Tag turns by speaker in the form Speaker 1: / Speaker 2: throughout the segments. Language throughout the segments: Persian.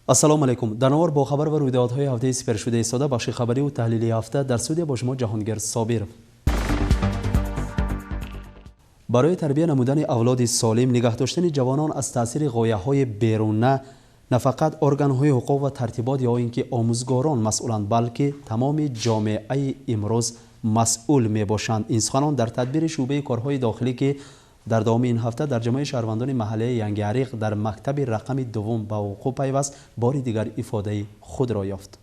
Speaker 1: السلام علیکم. در نوار با خبر و رویدادهای هفته سپر شده ایستاده بخش خبری و تحلیلی هفته در استودیو با شما جهانگیر صابر. برای تربیت نمودن اولاد سالم، نگه داشتن جوانان از تاثیر غایه‌های بیرونه نه فقط ارگان‌های حقوق و ترتیبات یا اینکه آموزگاران مسئولند، بلکه تمام جامعه امروز مسئول میباشند. این سخنان در تدبیر شعبه کارهای داخلی که در دام این هفته در جمع شهروندان محله ینگ عریق در مکتب رقم دوم به وقوع پیوست، بار دیگر افاده خود را یافت.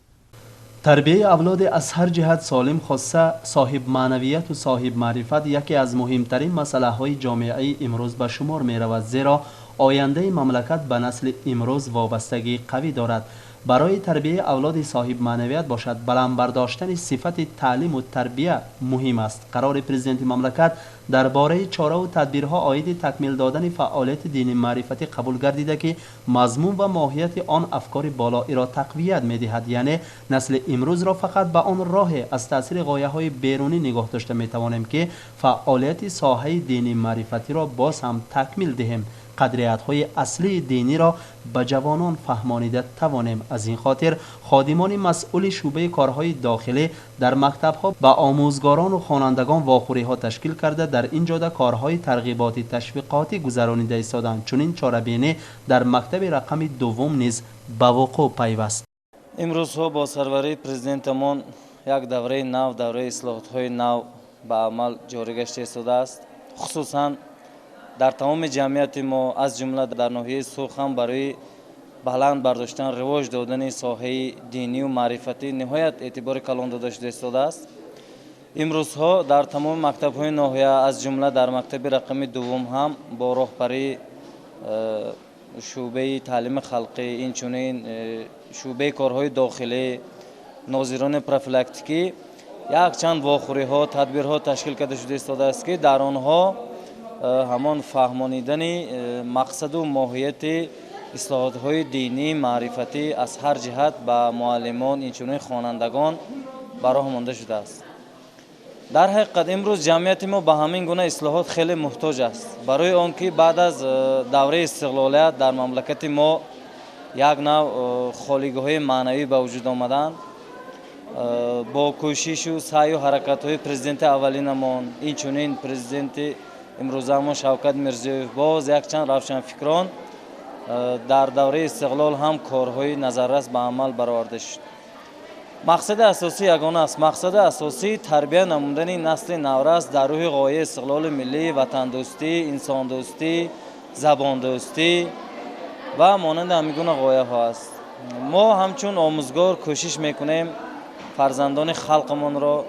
Speaker 1: تربیت اولاد از هر جهت سالم، خاصه صاحب معنویت و صاحب معرفت، یکی از مهمترین مسئله های جامعه امروز به شمار می رود، زیرا آینده مملکت به نسل امروز وابستگی قوی دارد. برای تربیت اولاد صاحب معنویت باشد، بلند برداشتن صفت تعلیم و تربیت مهم است. قرار پرزیدنت مملکت درباره چاره و تدبیرها عاید تکمیل دادن فعالیت دینی معرفتی قبول گردیده که مضمون و ماهیت آن افکار بالایی را تقویت می‌دهد، یعنی نسل امروز را فقط به آن راه از تاثیر غایه‌های بیرونی نگاه داشته می‌توانیم که فعالیت ساحه دینی معرفتی را باز هم تکمیل دهیم، قدریت‌های اصلی دینی را به جوانان فهمانیده توانیم. از این خاطر خادمان مسئول شعبه کارهای داخلی در مکتب‌ها به آموزگاران و خوانندگان واخوری‌ها تشکیل کرده در این جاده کارهای ترغیباتی تشویقاتی گذرانیده ایستادند. چنین چاره‌بینی در مکتب رقم دوم نیز به وقوع پیوست.
Speaker 2: امروز ها با سروری پرزیدنتمان یک دوره نو، دوره اصلاحات‌های نو به عمل جاری گشته ایستاده است. خصوصاً در تمام جمعیت ما از جمله در ناحیه سرخ هم برای بلند برداشتن رواج دادن ساحه دینی و معرفتی نهایت اعتبار کلان داده شده ایستاده است. امروزها در تمام مکتب‌های ناحیه از جمله در مکتب رقم دوم هم با راهبری شعبه تعلیم خلقی، اینچنین شعبه کارهای داخلی، ناظران پروفیلاکتیکی یک چند واخوری‌ها، تدبیرها تشکیل کرده شده ایستاده است که در آنها همان فهمانیدن مقصد و ماهیت اصلاحات‌های دینی معرفتی از هر جهت به معلمان، اینچنین خوانندگان براه مانده شده است. در حقیقت امروز جمعیت ما به همین گونه اصلاحات خیلی محتاج است، برای آنکه بعد از دوره استقلالیت در مملکت ما یک نوع خالیگاه‌های معنوی به وجود آمدند. با کوشش و سعی و حرکت‌های پرزیدنت اولینمان، اینچنین پرزیدنت امروزمان شوکت میرزیویف، باز یک چند روشنفکران در دوره استقلال هم کارهای نظررس به عمل برآورده شد. مقصد اساسی یگانه است، مقصد اساسی تربیت نمودن نسل نورس در روح غایه استقلال ملی، وطن دوستی، انسان دوستی، زبان دوستی و مانند همین گونه غایه ها است. ما همچون آموزگار کوشش میکنیم فرزندان خلقمان را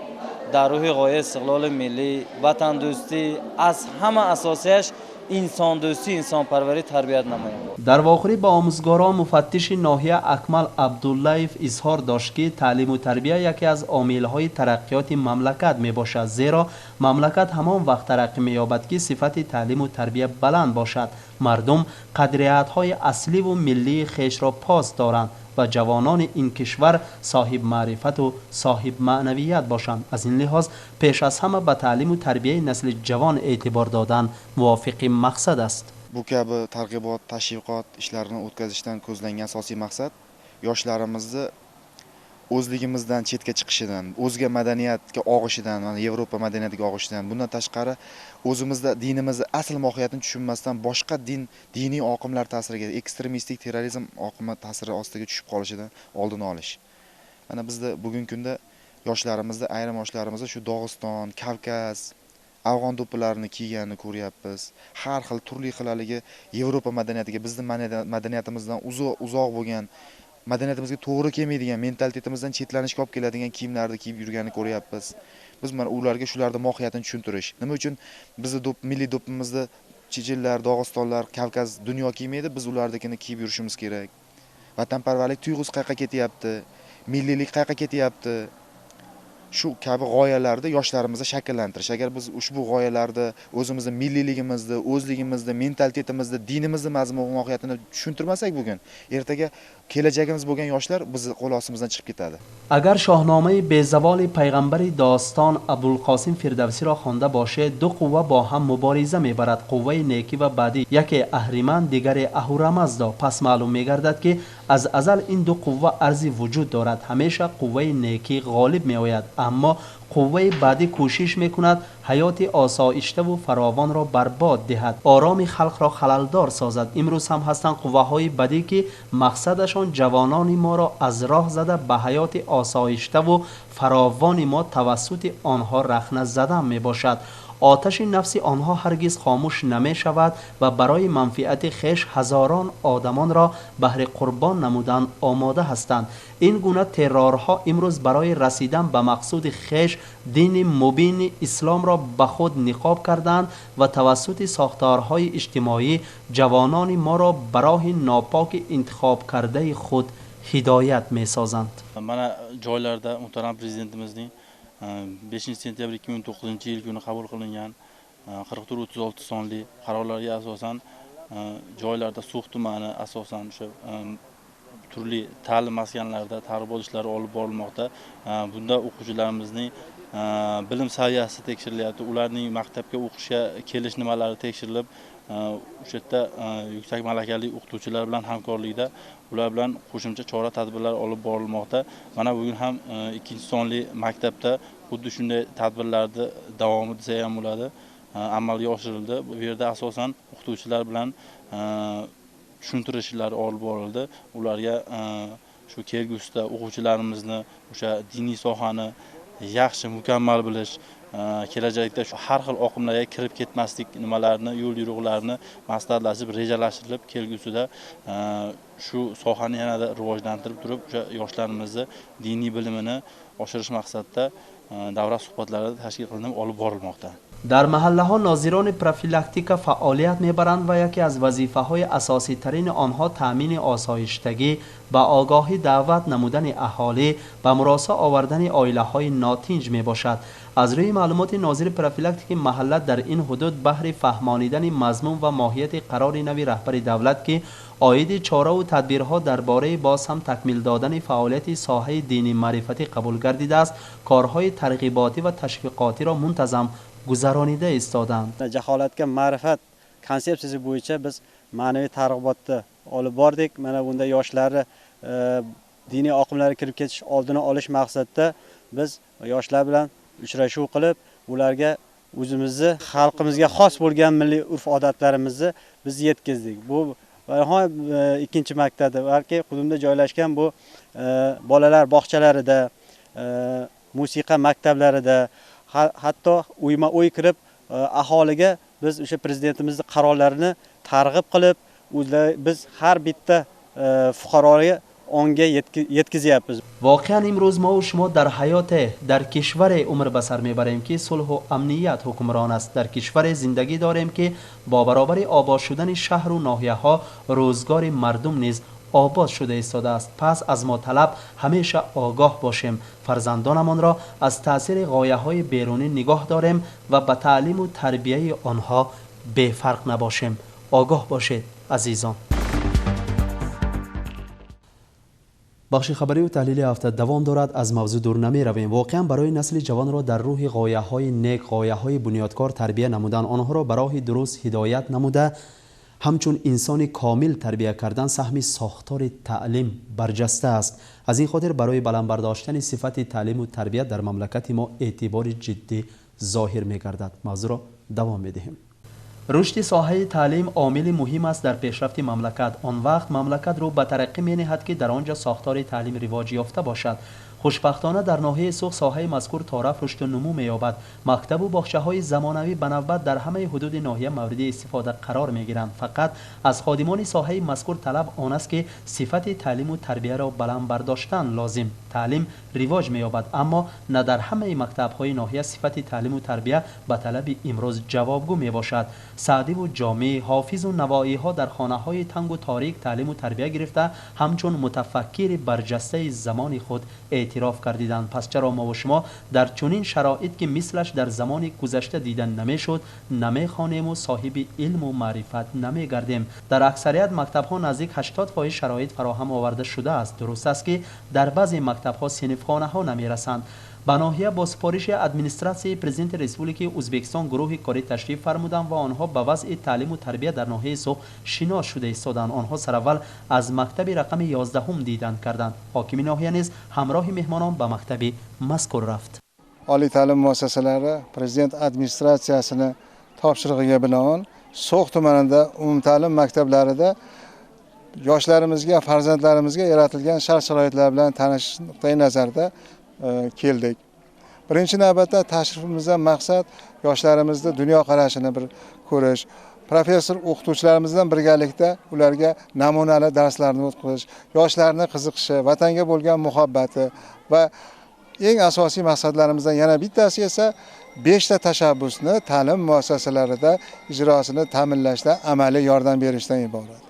Speaker 2: در روح غایه استقلال ملی، وطن دوستی، از همه اساسیش انسان دوستی، انسان پروری تربیت نماییم.
Speaker 1: در واخوری با آموزگاران، مفتش ناحیه اکمل عبداللهیف اظهار داشت که تعلیم و تربیت یکی از عامل‌های ترقیات مملکت می باشد، زیرا مملکت همان وقت ترقی می یابد که صفت تعلیم و تربیت بلند باشد، مردم قدریت‌های اصلی و ملی خیش را پاس دارند و جوانان این کشور صاحب معرفت و صاحب معنویت باشند. از این لحاظ پیش از همه به تعلیم و تربیت نسل جوان اعتبار دادن موافق مقصد است.
Speaker 3: Bu kabi targ'ibot, tashviqot ishlarini o'tkazishdan ko'zlangan asosiy maqsad yoshlarimizni o'zligimizdan chetga chiqishidan, o'zga madaniyatga og'ishidan, mana Yevropa madaniyatiga og'ishidan, bundan tashqari o'zimizda dinimizni asl mohiyatini tushunmasdan boshqa diniy oqimlar ta'siriga, ekstremistik terrorizm oqimi ta'siri ostiga tushib qolishidan oldini olish. Mana bizda bugungi kunda yoshlarimizni, ayrim yoshlarimizni shu Dog'iston, Kavkaz, afg'on do'ppalarini kiyganini ko'ryapmiz. Har xil turli xil haligi Yevropa madaniyatiga, bizning madaniyatimizdan uzoq bo'lgan, madaniyatimizga to'g'ri kelmaydigan, mentalitetimizdan chetlanishga olib keladigan kiyimlarni kiyib yurganini ko'ryapmiz. Biz mana ularga shularning mohiyatini tushuntirish. Nima uchun bizni milliy do'ppimizni chechenlar, Dog'istonlar, Kavkaz dunyo kiymaydi, biz ulardagini kiyib yurishimiz kerak. Vatanparvarlik tuyg'usi qayerga ketyapti? Milliylik qayerga ketyapti? shu kabi g'oyalarda yoshlarimizni shakllantirish. Agar biz ushbu g'oyalarda o'zimizni milliyligimizni, o'zligimizni, mentalitetimizni, dinimizni mazmun mohiyatini tushuntirmasak bugun, ertaga kelajagimiz bo'lgan yoshlar bizni qo'l ostimizdan chiqib ketadi.
Speaker 1: اگر شاهنامه بیزوال پیغمبر داستان ابوالقاسم فردوسی را خوانده باشه، دو قوه با هم مبارزه میبرد، قوه نیکی و بدی، یکی اهریمن دیگری اهورامزدا. پس معلوم میگردد که از ازل این دو قوه ارزی وجود دارد، همیشه قوه نیکی غالب میآید، اما قوه بعدی کوشش میکند حیات آسایشته و فراوان را برباد دهد، آرام خلق را خللدار سازد. امروز هم هستند قوه های بدی که مقصدشان جوانان ما را از راه زده به حیات آسایشته و فراوان ما توسط آنها رخنه زدن می باشد. آتش نفس آنها هرگز خاموش نمی شود و برای منفعت خیش هزاران آدمان را بهر قربان نمودن آماده هستند. این گونه ترورها امروز برای رسیدن به مقصود خیش دین مبین اسلام را به خود نقاب کردند و توسط ساختارهای اجتماعی جوانان ما را برای ناپاک انتخاب کرده خود هدایت می سازند.
Speaker 4: Mana joylarda muhtaram prezidentimizning 5 sentyabr 2009 yil kuni qabul qilingan 4436 sonli qarorlarga asosan joylarda So'x tumani asosan o'sha turli ta'lim maskanlarida targ'ibot ishlari olib borilmoqda. Bunda o'quvchilarimizning bilim saviyasi tekshirilyapti. Ularning maktabga o'qishga kelish nimalari tekshirilib, o'sha yerda yuksak malakali o'qituvchilar bilan hamkorlikda ular bilan qo'shimcha chora tadbirlar olib borilmoqda. Mana bugun ham 2-sonli maktabda xuddi shunday tadbirlarni davomi desa ham bo'ladi, amalga oshirildi. Bu yerda asosan o'qituvchilar bilan tushuntirish ishlari olib borildi. Ularga shu kelgusida o'quvchilarimizni o'sha diniy sohani yaxshi mukammal bilish, kelajakda shu har xil oqimlarga kirib ketmaslik nimalarni, yo'l yo'riqlarni maslahatlashib, rejalashtirilib kelgusida shu sohani yanada rivojlantirib turib, o'sha yoshlarimizni diniy bilimini oshirish maqsadida davra suhbatlari tashkil qilinib olib borilmoqda.
Speaker 1: در محله ها ناظران پروفیلاکتیک فعالیت میبرند و یکی از وظیفه های اساسی ترین آنها تامین آسایشتگی، با آگاهی دعوت نمودن اهالی و مراسا آوردن عائله های ناتنج می باشد. از روی معلومات ناظر پروفیلاکتیک محله در این حدود بهر فهمانیدن مضمون و ماهیت قرار نوی رهبر دولت که عاید چاره و تدبیرها درباره باز هم تکمیل دادن فعالیت ساحه دینی معرفتی قبول گردیده است، کارهای ترغیباتی و تشویقاتی را منتظم گذرانیده ایستادند.
Speaker 5: Jaholatga ma'rifat konsepsiyasi bo'yicha biz ma'naviy targ'ibotni olib bordik. Mana bunda yoshlarni diniy oqimlarga kirib ketish oldini olish maqsadida biz yoshlar bilan uchrashuv qilib, ularga o'zimizni xalqimizga xos bo'lgan milliy urf-odatlarimizni biz yetkazdik. Bu ikkinchi maktabda, balki hududda joylashgan bu bolalar bog'chalarida, musiqa maktablarida, hatto uyma-uy kirib aholiga biz o'sha prezidentimizning qarorlarini targ'ib qilib, biz har bitta fuqaroga onga yetkazyapmiz.
Speaker 1: واقعا امروز ما و شما در حیات در کشور عمر به سر میبریم که صلح و امنیت حکمران است. در کشور زندگی داریم که با برابر آباد شدن شهر و ناحیه ها روزگار مردم نیز آباد شده ایستاده است. پس از ما طلب همیشه آگاه باشیم، فرزندانمان را از تاثیر غایه های بیرونی نگاه داریم و به تعلیم و تربیه آنها بی فرق نباشیم. آگاه باشید عزیزان. بخش خبری و تحلیل هفته دوام دارد. از موضوع دور نمی رویم. واقعا برای نسل جوان را در روح غایه های نیک، غایه های بنیادکار تربیه نمودن، آنها را به راه درست هدایت نموده، همچون انسان کامل تربیه کردن سهم ساختار تعلیم برجسته است. از این خاطر برای بلند برداشتن صفت تعلیم و تربیت در مملکت ما اعتبار جدی ظاهر می گردد. موضوع را دوام می دهیم. رشد ساحه تعلیم عامل مهم است در پیشرفت مملکت. آن وقت مملکت رو به ترقی می نهد که در آنجا ساختار تعلیم رواج یافته باشد. خوشبختانه در ناحیه سوخ ساحه مذکور طرف رشد و نمو می‌یابد. مکتب و باغچه‌های زمانوی به نوبت در همه حدود ناحیه مورد استفاده قرار می‌گیرند. فقط از خادمان ساحه مذکور طلب آن است که صفت تعلیم و تربیت را بلند برداشتن لازم. تعلیم رواج می‌یابد، اما نه در همه مکتب‌های ناحیه صفت تعلیم و تربیت به طلب امروز جوابگو میباشد. سعدی و جامی، حافظ و نوایی‌ها در خانه‌های تنگ و تاریک تعلیم و تربیت گرفته، همچون متفکر برجسته زمان خود اعتراف کردیدند. پس چرا ما و شما در چنین شرایط که مثلش در زمان گذشته دیدن نمیشد نمیخوانیم و صاحب علم و معرفت نمیگردیم؟ در اکثریت مکتب ها نزدیک 80% شرایط فراهم آورده شده است. درست است که در بعضی مکتب ها صنفخانه ها نمیرسند. به ناحیه با سپارش ادمنستراسیون پرزیدنت ریسپوبلیک ازبکستان گروه کاری تشریف فرمودند و آنها به وضع تعلیم و تربیت در ناحیه سوق شناس شده ایستادند. آنها سراول از مکتب رقم 11 دیدن کردند. حاکم ناحیه نیز همراه مهمانان به مکتب مذکور رفت.
Speaker 6: عالی تعلیم muassasalari prezident administratsiyasini topshirig'iga binoan So'x tumanida umumta'lim maktablarida yoshlarimizga, farzandlarimizga yaratilgan shart-sharoitlar bilan tanishish nuqtai nazarida keldik. Birinchi navbatda tashrifimizdan maqsad yoshlarimizni dunyoqarashini bir ko'rish, professor o'qituvchilarimizdan birgalikda ularga namunali darslarni o'tkazish, yoshlarning qiziqishi, vatanga bo'lgan muhabbati va eng asosiy maqsadlarimizdan yana bittasi esa 5 ta tashabbusni ta'lim muassasalarida ijrosini ta'minlashda amaliy yordam berishdan iborat.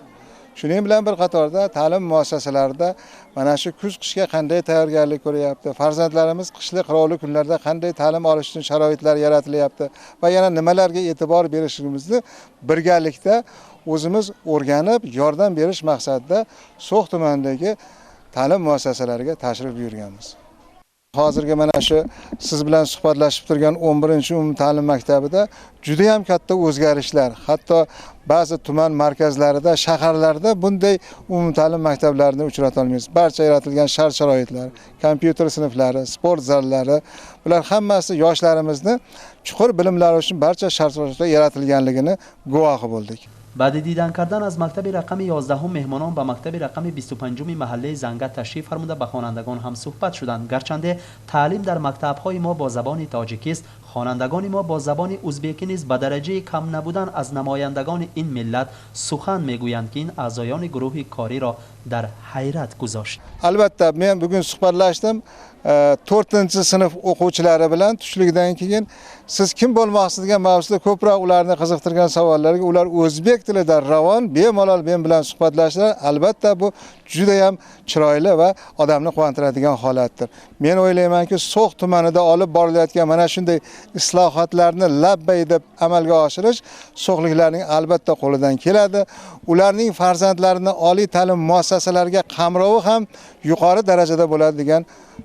Speaker 6: Shuning bilan bir qatorda ta'lim muassasalarida mana shu kuz-qishga qanday tayyorgarlik ko'ryapti, farzandlarimiz qishli qirovli kunlarda qanday ta'lim olish uchun sharoitlar yaratilyapti va yana nimalarga e'tibor berishimizni birgalikda o'zimiz o'rganib, yordam berish maqsadida So'x tumanidagi ta'lim muassasalariga tashrif buyurganmiz. Hozirgi mana shu siz bilan suhbatlashib turgan 11-umumta'lim maktabida juda ham katta o'zgarishlar, hatto ba'zi tuman markazlarida, shaharlarda bunday umumta'lim maktablarini uchrata olmaysiz. Barcha yaratilgan shart-sharoitlar, kompyuter sinflari, sport zallari, bular hammasi yoshlarimizni chuqur bilimlari uchun barcha shart-sharoitlar yaratilganligini guvohi bo'ldik.
Speaker 1: بعد دیدن کردن از مکتب رقم 11 مهمانان به مکتب رقم 25 محله زنگه تشریف فرموده به خوانندگان هم صحبت شدند. گرچنده تعلیم در مکتب‌های ما با زبان تاجیکی است، خوانندگان ما با زبان ازبکی نیز به درجه کم نبودن از نمایندگان این ملت سخن میگویند که این اعضایان گروه کاری را در حیرت گذاشت.
Speaker 6: البته men bugun suhbatlashdim 4-sinf o'quvchilari bilan tushlikdan keyin siz kim bo'lmoqsiz degan mavzuda ko'proq ularni qiziqtirgan savollarga ular o'zbek tilida ravon bemalol men bilan suhbatlashdilar. Albatta bu juda ham chiroyli va odamni quvontiradigan holatdir. Men o'ylaymanki So'x tumanida olib borilayotgan mana shunday islohotlarni labbay deb amalga oshirish so'xliklarning albatta qo'lidan keladi. Ularning farzandlarini oliy ta'lim muassasalariga qamrovi ham yuqori darajada bo'ladi degan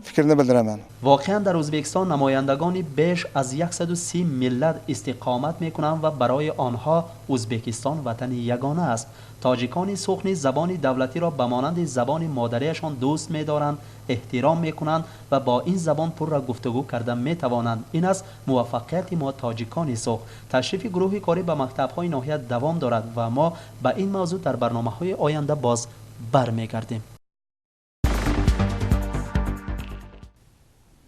Speaker 6: fikrni bildiraman.
Speaker 1: واقعا در ازبکستان نمایندگان بیش از 130 ملت استقامت میکنند و برای آنها ازبکستان وطن یگانه است. تاجیکان سوخ نیز زبان دولتی را به مانند زبان مادریشان دوست می‌دارند، احترام می‌کنند و با این زبان پر را گفتگو کردن می‌توانند. این است موفقیت ما تاجیکان سوخ. تشریف گروه کاری به مکتب‌های ناحیه دوام دارد و ما به این موضوع در برنامه‌های آینده باز برمیگردیم.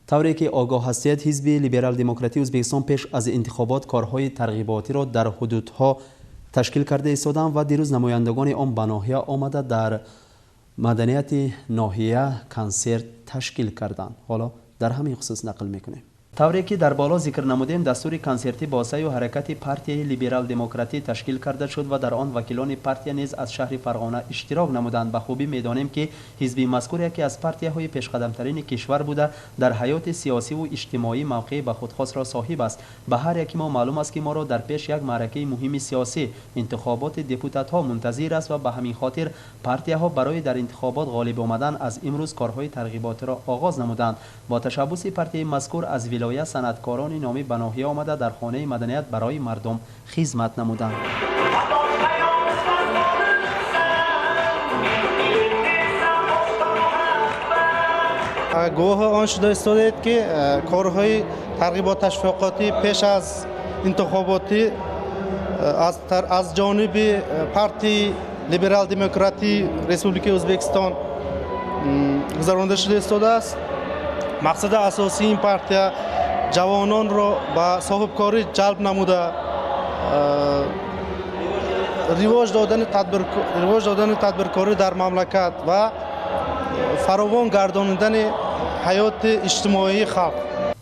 Speaker 1: طوری که آگاه هستید حزب لیبرال دموکراتی ازبکستان پیش از انتخابات کارهای ترغیباتی را در حدودها تشکیل کرده ایستادند و دیروز نمایندگان آن به ناحیه آمده در مدنیت ناحیه کنسرت تشکیل کردند. حالا در همین خصوص نقل میکنیم. طوری که در بالا ذکر نمودیم دستور کنسرتی با سعی و حرکت پارتی لیبرال دموکراتی تشکیل کرده شد و در آن وکیلان پارتی نیز از شهر فرغانه اشتراک نمودند. به خوبی میدانیم که حزب مذکور یکی از پارتی‌های پیشقدم‌ترین کشور بوده در حیات سیاسی و اجتماعی موقع به خودخواست را صاحب است. به هر یک ما معلوم است که ما را در پیش یک معرکه مهم سیاسی انتخابات دپوتات‌ها منتظر است و به همین خاطر پارتی‌ها برای در انتخابات غالب آمدن از امروز کارهای ترغیباتی را آغاز نمودند. با تشبث پارتی مذکور از ولایت صنعتکاران نامی به ناحیه آمده در خانه مدنیت برای مردم خدمت نمودند.
Speaker 7: گواه آن شده استادید که کارهای ترغیبات تشویقاتی پیش از انتخاباتی از جانب پارتی لیبرال دموکراتی ریسپوبلیک ازبکستان گذرانده شده استاده است. مقصد اساسی این پارتی جوانان را به صاحب کاری جلب نموده رواج دادن تدبیرکاری در مملکت و فراوان گردانیدن حیات اجتماعی خلق.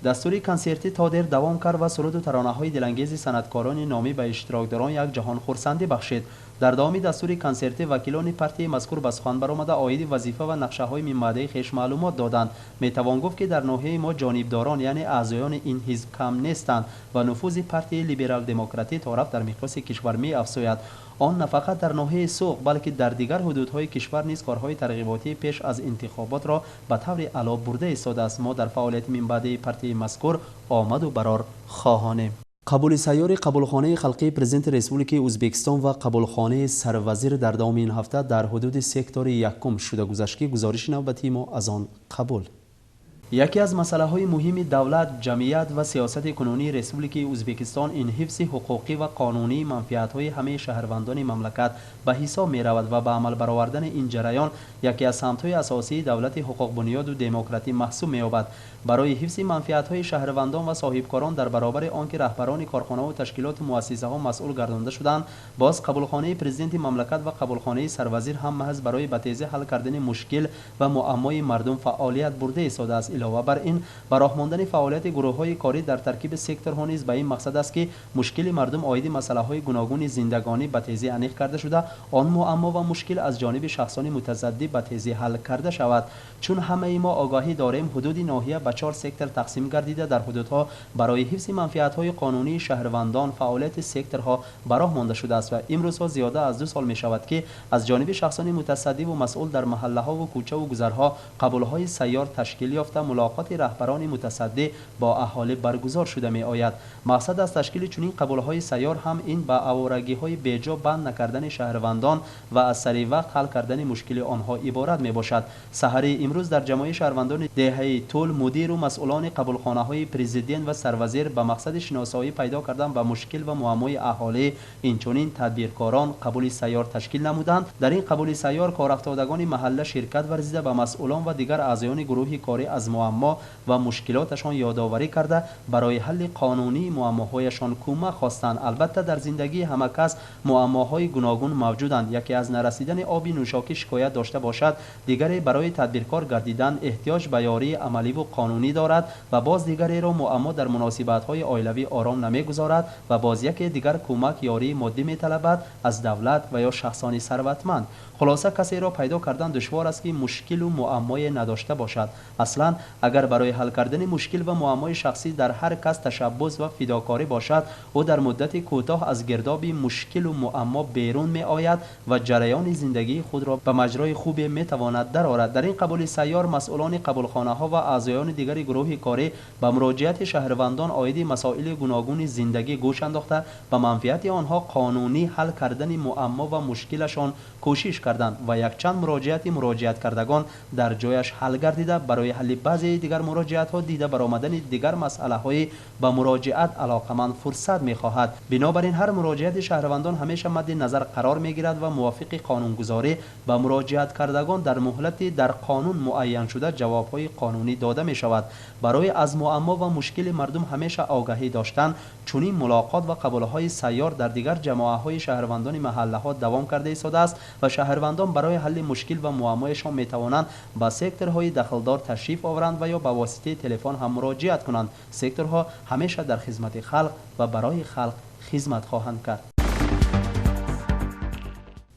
Speaker 1: دستور کنسرتی تا دیر دوام کرد و سرود و ترانه‌های دلانگیز صنعتکاران نامی به اشتراکداران یک جهان خرسندی بخشید. در دامی دستور کنسرتی وکیلان پارتی مذکور به سخن برآمده عاید وظیفه و نقشه های منبعه خویش معلومات دادند. میتوان گفت که در ناحیه ما جانبداران یعنی اعضایان این حزب کم نیستند و نفوذ پارتی لیبرال دموکراتی طرف در مقیاس کشور می افزاید. آن نه فقط در ناحیه سوق بلکه در دیگر حدودهای کشور نیز کارهای ترغیباتی پیش از انتخابات را به طور اعلی برده ایستاده است. ما در فعالیت منبعه پارتی مذکور آمد و برار خواهانیم. قبول سیار قبولخانه خلقی پرزیدنت ریسپوبلیک ازبکستان و قبولخانه سروزیر در دام این هفته در حدود سکتور یکم شده گذشت که گزارش نوبتی ما از آن قبول. یکی از مسئله های مهم دولت، جمعیت و سیاست کنونی ریسپوبلیک ازبکستان این حفظ حقوقی و قانونی منفعت های همه شهروندان مملکت به حساب می رود و به عمل برآوردن این جریان یکی از سمت های اساسی دولت حقوق بنیاد و دموکراتی محسوب می یابد. برای حفظ منفعت های شهروندان و صاحبکاران در برابر آنکه رهبران کارخانه و تشکیلات مؤسسه ها مسئول گردانده شدند، باز قبولخانه پرزیدنت مملکت و قبولخانه سروزیر هم محض برای به تیزی حل کردن مشکل و معمای مردم فعالیت برده ایستاده است. علاوه بر این، به راه ماندن فعالیت گروه‌های کاری در ترکیب سکتورها نیز به این مقصد است که مشکل مردم عاید مسائل گوناگون زندگانی به تیزی عمیق کرده شده، آن معما و مشکل از جانب شخصان متصدی به تیزی حل کرده شود. چون همه ما آگاهی داریم حدود ناحیه به 4 سکتور تقسیم گردیده، در حدودها برای حفظ منفعت‌های قانونی شهروندان فعالیت سکتورها به راه مانده شده است و امروزها زیاده از 2 سال می شود که از جانب شخصان متصدی و مسئول در محله‌ها و کوچه و گذرها قبول‌های سیار تشکیل یافته ملاقات رهبران متصدی با اهالی برگزار شده می آید. مقصد از تشکیل چنین قبول‌های سیار هم این با آوارگی‌های بیجا بند نکردن شهروندان و از سریع وقت حل کردن مشکل آنها عبارت می باشد. سحر امروز در جمعیت شهروندان دهه طول مدیر و مسئولان قبولخانه‌های پرزیدنت و سروزیر به مقصد شناسایی پیدا کردن به مشکل و معمای اهالی این چنین تدبیرکاران قبول سیار تشکیل نمودند. در این قبول سیار کارافتادگان محله شرکت ورزیده به مسئولان و دیگر اعضایان گروه کاری از معما و مشکلاتشان یادآوری کرده برای حل قانونی معماهایشان کمک خواستند. البته در زندگی همه کس معماهای گوناگون موجودند. یکی از نرسیدن آب نوشاکی شکایت داشته باشد، دیگری برای تدبیرکار گردیدن احتیاج به یاری عملی و قانونی دارد و باز دیگری را معما در مناسبت‌های عائلوی آرام نمیگذارد و باز یکی دیگر کمک یاری مادی می‌طلبد از دولت و یا شخصانی ثروتمند. خلاصه کسی را پیدا کردن دشوار است که مشکل و معمای نداشته باشد. اصلا اگر برای حل کردن مشکل و معمای شخصی در هر کس تشبث و فداکاری باشد، او در مدت کوتاه از گرداب مشکل و معما بیرون می آید و جریان زندگی خود را به مجرای خوبی می تواند درآورد. در این قبول سیار مسئولان قبولخانه ها و اعضایان دیگر گروه کاری به مراجعت شهروندان عاید مسائل گوناگون زندگی گوش انداخته به منفعت آنها قانونی حل کردن معما و مشکلشان کوشش کردند و یک چند مراجعت کردگان در جایش حل گردیده برای حل بعضی دیگر مراجعت ها دیده برآمدن دیگر مسئله های به مراجعت علاقمند فرصت می خواهد. بنابراین هر مراجعت شهروندان همیشه مد نظر قرار می گیرد و موافق قانونگذاری به مراجعت کردگان در مهلت در قانون معین شده جواب های قانونی داده می شود. برای از معما و مشکل مردم همیشه آگاهی داشتن، چنین ملاقات و قبول های سیار در دیگر جماعت های شهروندان محله ها دوام کرده ایستاده است و شهروندان برای حل مشکل و معمایشان می توانند به سکتورهای دخلدار تشریف آورند و یا به واسطه تلفن هم مراجعت کنند. سکتورها همیشه در خدمت خلق و برای خلق خدمت خواهند کرد.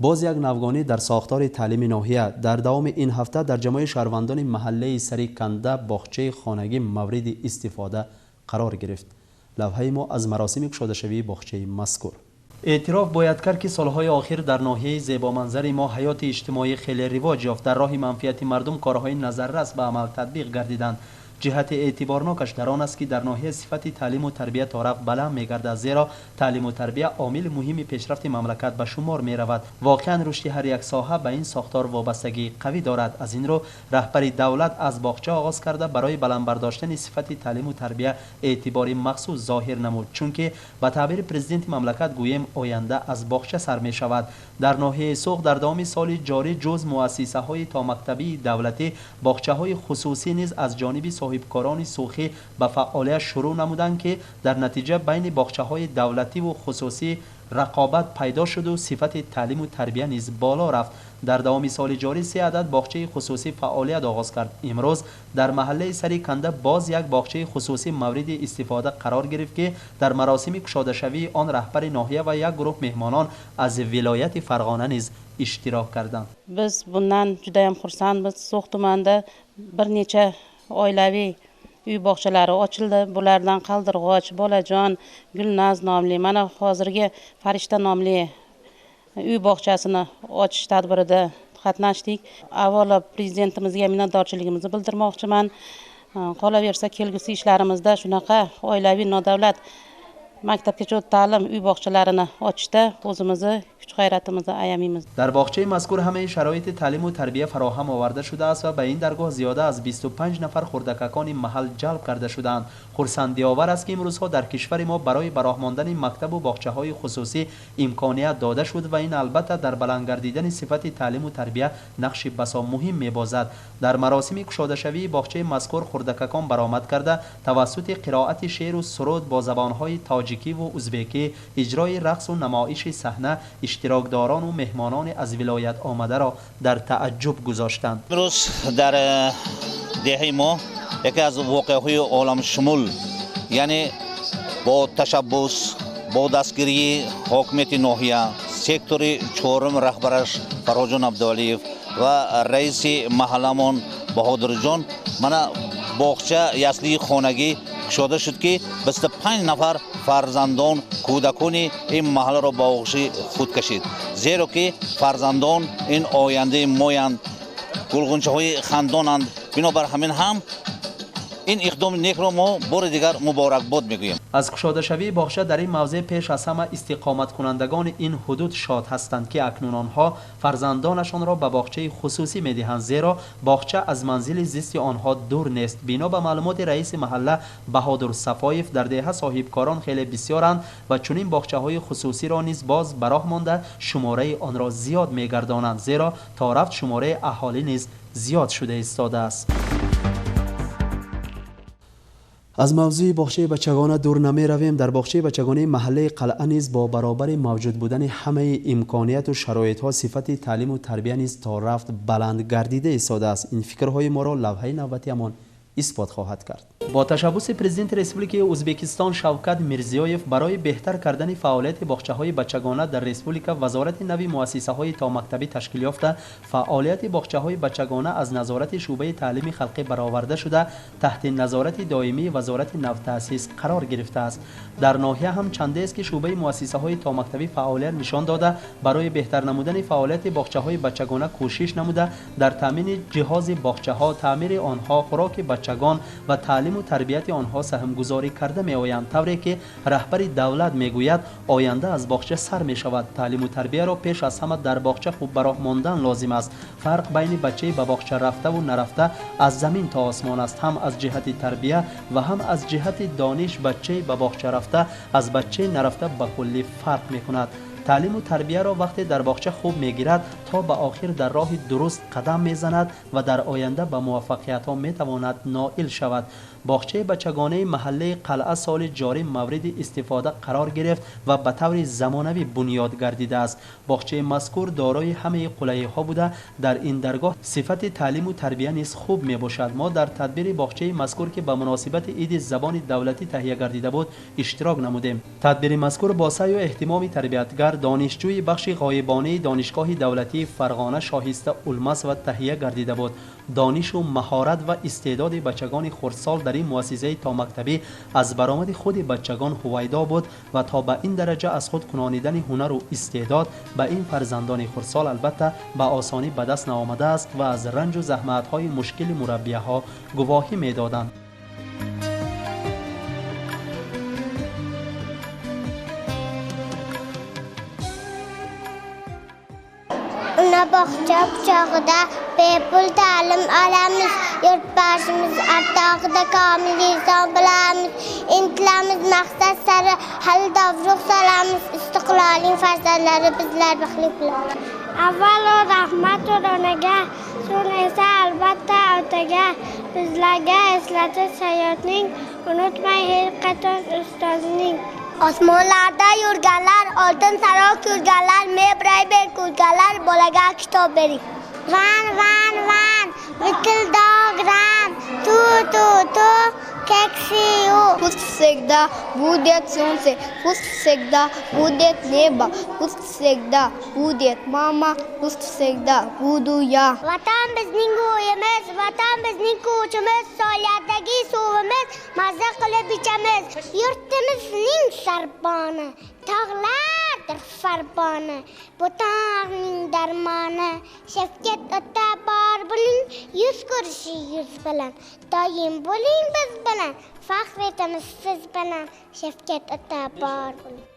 Speaker 1: باز یک نوگانی در ساختار تعلیم ناحیه در دوام این هفته در جمعیت شهروندان محله سری کنده باغچه خانگی مورد استفاده قرار گرفت. لوحه ما از مراسم گشاده شوی باغچه مذکور. اعتراف باید کرد که سالهای آخر در ناحیه زیبا منظر ما حیات اجتماعی خیلی رواج یافت. در راه منفعت مردم کارهای نظررس به عمل تطبیق گردیدند. جهت اعتبارناکش در آن است که در ناحیه صفت تعلیم و تربیت طرف بلند می‌گردد، زیرا تعلیم و تربیت عامل مهمی پیشرفت مملکت به شمار می‌رود. واقعا رشد هر یک ساحه به این ساختار وابستگی قوی دارد. از این رو رهبری دولت از باغچه آغاز کرده برای بلند برداشتن صفت تعلیم و تربیت اعتباری مخصوص ظاهر نمود، چون که به تعبیر پرزیدنت مملکت گویم آینده از باغچه سر می شود. در ناحیه سوق در دام سال جاری جز مؤسسه های تا مکتبی دولتی، باغچه های خصوصی نیز از جانب صاحبکاران سوخی به فعالیت شروع نمودند که در نتیجه بین باغچه‌های دولتی و خصوصی رقابت پیدا شد و صفت تعلیم و تربیه نیز بالا رفت. در دوام سال جاری 3 عدد باغچه خصوصی فعالیت آغاز کرد. امروز در محله سری کنده باز یک باغچه خصوصی مورد استفاده قرار گرفت که در مراسم گشاده شوی آن رهبر ناحیه و یک گروه مهمانان از ولایت فرغانه نیز اشتراک کردند.
Speaker 8: Biz bundan judayam xursandmiz. So'x tumanida bir necha oilaviy uy bog'chalari ochildi. Bulardan Qaldirg'och, Bolajon, Gulnaz nomli, mana hozirgi Farishta nomli uy bog'chasini ochish tadbirida qatnashdik. Avvalo prezidentimizga minnatdorchiligimizni bildirmoqchiman. Qolaversa kelgusi ishlarimizda shunaqa oilaviy nodavlat maktabgacha ta'lim uy bog'chalarini ochishda o'zimizni kuch g'ayratimizni ayamaymiz.
Speaker 1: در باغچه مذکور همه شرایط تعلیم و تربیه فراهم آورده شده است و به این درگاه زیاده از 25 نفر خردککان محل جلب کرده شدند. خرسندی آور است که امروزها در کشور ما برای براهماندن مکتب و باغچه های خصوصی امکانیت داده شد و این البته در بلند گردیدن صفت تعلیم و تربیه نقش بسا مهم می‌بازد. در مراسم گشاده شوی باغچه مذکور خردککان برآمد کرده توسط قرائت شعر و سرود با زبان‌های تاجیکی و ازبکی، اجرای رقص و نمایش صحنه، اشتراکداران و مهمانان از ولایت آمده را در تعجب گذاشتند.
Speaker 9: امروز در دهه ما یکی از واقعه‌های عالم شمول، یعنی با تشبث با دستگیری حاکمیت ناحیه، سکتور چهارم رهبرش فراجان عبدالعلیف و رئیس محلمون بهادر جان، من باغچه اصلی خانگی شده شد که 25 نفر فرزندان کودکان این محله را با آغوش خود کشید، زیرا که فرزندان این آینده مایند، گلغنچه های خندانند. بنابر همین هم این اقدام نیک را ما بار دیگر مبارکباد میگوییم.
Speaker 1: از گشاده شوی باغچه در این موضع پیش از همه استقامت کنندگان این حدود شاد هستند که اکنون آنها فرزندانشان را به باغچه خصوصی میدهند، زیرا باغچه از منزل زیست آنها دور نیست. بنا به معلومات رئیس محله بهادر صفایف در دهه صاحبکاران خیلی بسیارند و چنین باغچه های خصوصی را نیز باز براه مانده شماره آن را زیاد میگردانند، زیرا تا رفت شماره اهالی نیز زیاد شده ایستاده است. از موضوع باغچه بچگانه دور نمی رویم. در باغچه بچگانه محله قلعه نیز با برابر موجود بودن همه امکانیت و شرایط ها صفت تعلیم و تربیه نیز تا رفت بلند گردیده ایستاده است. این فکرهای ما را لوحه نوبتی همان اثبات خواهد کرد. با تشبث پرزیدنت ریسپوبلیک ازبکستان شوکت میرزیویف برای بهتر کردن فعالیت باغچه‌های بچگانه در ریسپوبلیک وزارت نوی مؤسسه‌های تا مکتبی تشکیل یافته فعالیت باغچه‌های بچگانه از نظارت شعبه تعلیم خلقی برآورده شده تحت نظارت دائمی وزارت نو تأسیس قرار گرفته است. در ناحیه هم چندی است که شعبه مؤسسه‌های تا مکتبی فعالیت نشان داده برای بهتر نمودن فعالیت باغچه‌های بچگانه کوشش نموده در تامین جهاز باغچه‌ها، تعمیر آنها، خوراک بچگان و تعلیم و تربیت آنها سهم گذاری کرده می آیند، طوری که رهبر دولت می گوید آینده از باغچه سر می شود. تعلیم و تربیت را پیش از همه در باغچه خوب براه ماندن لازم است. فرق بین بچه به باغچه رفته و نرفته از زمین تا آسمان است. هم از جهت تربیت و هم از جهت دانش بچه به باغچه رفته از بچه نرفته به کلی فرق می کند. تعلیم و تربیت را وقتی در باغچه خوب میگیرد تا به آخر در راه درست قدم میزند و در آینده به موفقیت ها میتواند نائل شود. باغچه بچگانه محله قلعه سال جاری مورد استفاده قرار گرفت و به طور زمانوی بنیاد گردیده است. باغچه مذکور دارای همه قلعه ها بوده. در این درگاه صفت تعلیم و تربیت نیز خوب می باشد. ما در تدبیر باغچه مذکور که به مناسبت عید زبان دولتی تهیه گردیده بود اشتراک نمودیم. تدبیر مذکور با سعی و اهتمام تربیتگر دانشجوی بخش غایبانه دانشگاه دولتی فرغانه شاهسته اولمس و تهیه گردیده بود. دانش و مهارت و استعداد بچگان خردسال در این مؤسسه تا مکتبی از برآمد خود بچگان هویدا بود و تا به این درجه از خود کنانیدن هنر و استعداد به این فرزندان خردسال البته به آسانی به دست نآمده است و از رنج و زحمت‌های مشکل مربی‌ها گواهی می‌دادند.
Speaker 10: Ona باغچه quchog'ida bepul ta'lim olamiz, yurtboshimiz atog'ida komil inson bilamiz, intilamiz maqsad sari hali dovruq solamiz, istiqlolning farzandlari bizlar baxtli bo'lamiz. Avvalo rahmat onaga, so'ng esa albatta otaga, bizlarga eslatish hayotning, unutmay hech qachon ustozning. osmonlarda yurganlar, oltin saroq yurganlar, mebray berkurganlar, bolaga kitob bering. Van, bitil dogram, tu, keksiu.
Speaker 11: Пусть всегда будет солнце, пусть всегда будет небо, пусть всегда будет мама, пусть всегда буду я.
Speaker 10: Vatan bizning uyimiz, vatan bizning ko'chimiz, soyadagi suvimiz, mazza qilib ichamiz. Yurtimizning sarboni, tog'lardir farboni, bu tog'ning darmoni. Shafkat ota bor buning, yuz ko'rishi yuz bilan. Doim bo'ling biz bilan, faxr etamiz siz bilan. Shafkat ota bor buning.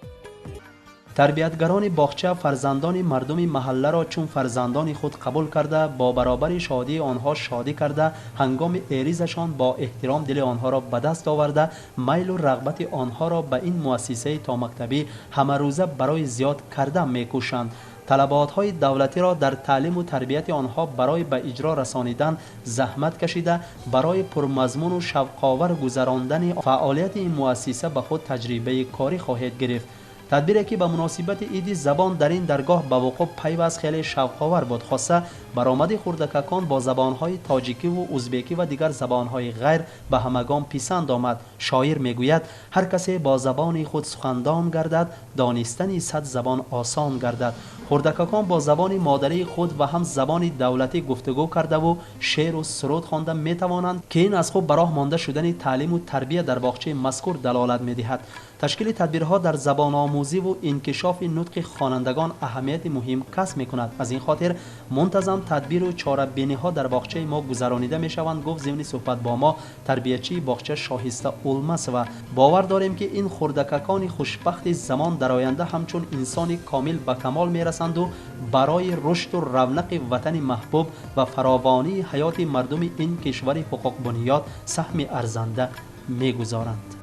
Speaker 1: تربیتگران باغچه فرزندان مردم محله را چون فرزندان خود قبول کرده با برابر شادی آنها شادی کرده هنگام ایریزشان با احترام دل آنها را به دست آورده میل و رغبت آنها را به این مؤسسه تا مکتبی همه روزه برای زیاد کرده میکوشند. طلبات های دولتی را در تعلیم و تربیت آنها برای به اجرا رسانیدن زحمت کشیده برای پرمضمون و شوق‌آور گذراندن فعالیت این مؤسسه به خود تجربه کاری خواهد گرفت. تدبیری که به مناسبت عید زبان در این درگاه به وقوع پیوست خیلی شوق‌آور بود. خاصه برآمد خوردککان با زبان‌های تاجیکی و ازبکی و دیگر زبان‌های غیر به همگان پسند آمد. شاعر میگوید هر کسی با زبان خود سخندان گردد دانستن صد زبان آسان گردد. خوردککان با زبان مادری خود و هم زبان دولتی گفتگو کرده و شعر و سرود خوانده می توانند که این از خوب براه مانده شدن تعلیم و تربیت در باغچه مذکور دلالت می دهد. تشکیل تدبیرها در زبان آموزی و انکشاف نطق خوانندگان اهمیت مهم کسب می کند. از این خاطر منتظم تدبیر و چاره‌بینی ها در باغچه ما گذرانیده می شوند، گفت ضمن صحبت با ما تربیتچی باغچه شاهسته اولمس و باور داریم که این خوردککان خوشبخت زمان در آینده همچون انسان کامل به کمال می رسند و برای رشد و رونق وطن محبوب و فراوانی حیات مردم این کشور حقوق بنیاد سهم ارزنده می گذارند.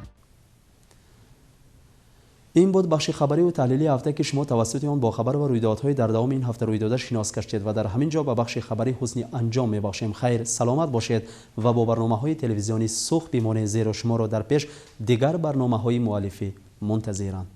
Speaker 1: این بود بخش خبری و تحلیلی هفته که شما توسط آن با خبر و رویدادهای در دوام این هفته روی داده شناس گشتید و در همین جا به بخش خبری حسن انجام می‌بخشیم. خیر سلامت باشید و با برنامه‌های تلویزیونی سوخ بیمانه زیر شما را در پیش دیگر برنامه‌های مؤلفه منتظرند.